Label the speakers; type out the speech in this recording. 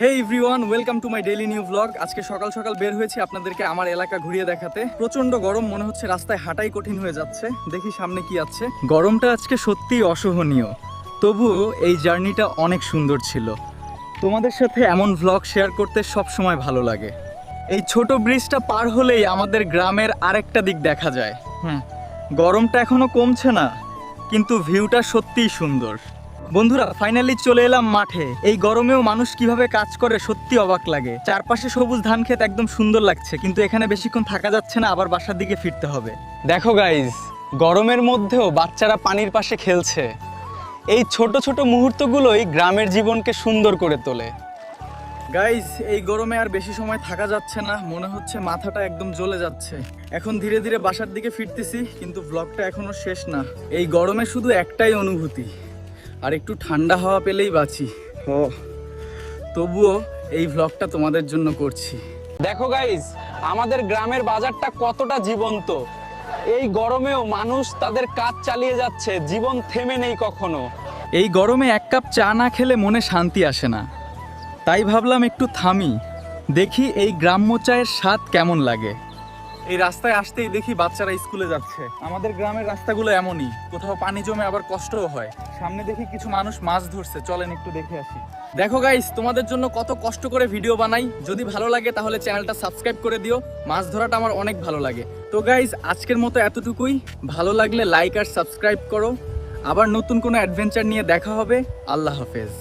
Speaker 1: Hey everyone, welcome to my daily new blog. আজকে সকাল সকাল বের হয়েছি আপনাদেরকে আমার এলাকা ঘুরিয়ে দেখাতে। প্রচন্ড গরম, মনে হচ্ছে রাস্তায় হাঁটাই কঠিন হয়ে যাচ্ছে। দেখি সামনে কি আছে। গরমটা আজকে সত্যিই অসহনীয়, তবুও এই জার্নিটা অনেক সুন্দর ছিল। তোমাদের সাথে এমন ব্লগ শেয়ার করতে সব সময় ভালো লাগে। এই ছোট ব্রিজটা পার হলেই আমাদের গ্রামের আরেকটা দিক দেখা যায়। গরমটা এখনো কমছে না, কিন্তু ভিউটা সত্যিই সুন্দর। বন্ধুরা, ফাইনালি চলে এলাম মাঠে। এই গরমেও মানুষ কিভাবে কাজ করে সত্যি অবাক লাগে। চারপাশে সবুজ ধান ক্ষেত, একদম সুন্দর লাগছে, কিন্তু এখানে বেশিক্ষণ থাকা যাচ্ছে না, আবার বাসার দিকে ফিরতে হবে। দেখো গাইজ, গরমের মধ্যেও বাচ্চারা পানির পাশে খেলছে। এই ছোট ছোট মুহূর্তগুলোই গ্রামের জীবনকে সুন্দর করে তোলে। গাইজ, এই গরমে আর বেশি সময় থাকা যাচ্ছে না, মনে হচ্ছে মাথাটা একদম জ্বলে যাচ্ছে। এখন ধীরে ধীরে বাসার দিকে ফিরতেছি, কিন্তু ব্লগটা এখনো শেষ না। এই গরমে শুধু একটাই অনুভূতি, আর একটু ঠান্ডা হাওয়া পেলেই বাঁচি। তবুও এই ভ্লগটা তোমাদের জন্য করছি। দেখো গাইজ, আমাদের গ্রামের বাজারটা কতটা জীবন্ত। এই গরমেও মানুষ তাদের কাজ চালিয়ে যাচ্ছে, জীবন থেমে নেই কখনো। এই গরমে এক কাপ চা না খেলে মনে শান্তি আসে না, তাই ভাবলাম একটু থামি, দেখি এই গ্রাম্য চায়ের স্বাদ কেমন লাগে। এই রাস্তায় আসতেই দেখি বাচ্চারা স্কুলে যাচ্ছে। আমাদের গ্রামের রাস্তাগুলো এমনই, কোথাও পানি জমে আবার কষ্টও হয়। সামনে দেখি কিছু মানুষ মাছ ধরছে, চলেন একটু দেখে আসি। দেখো গাইস, তোমাদের জন্য কত কষ্ট করে ভিডিও বানাই। যদি ভালো লাগে তাহলে চ্যানেলটা সাবস্ক্রাইব করে দিও। মাছ ধরাটা আমার অনেক ভালো লাগে। তো গাইস, আজকের মতো এতটুকুই। ভালো লাগলে লাইক আর সাবস্ক্রাইব করো। আবার নতুন কোনো অ্যাডভেঞ্চার নিয়ে দেখা হবে। আল্লাহ হাফেজ।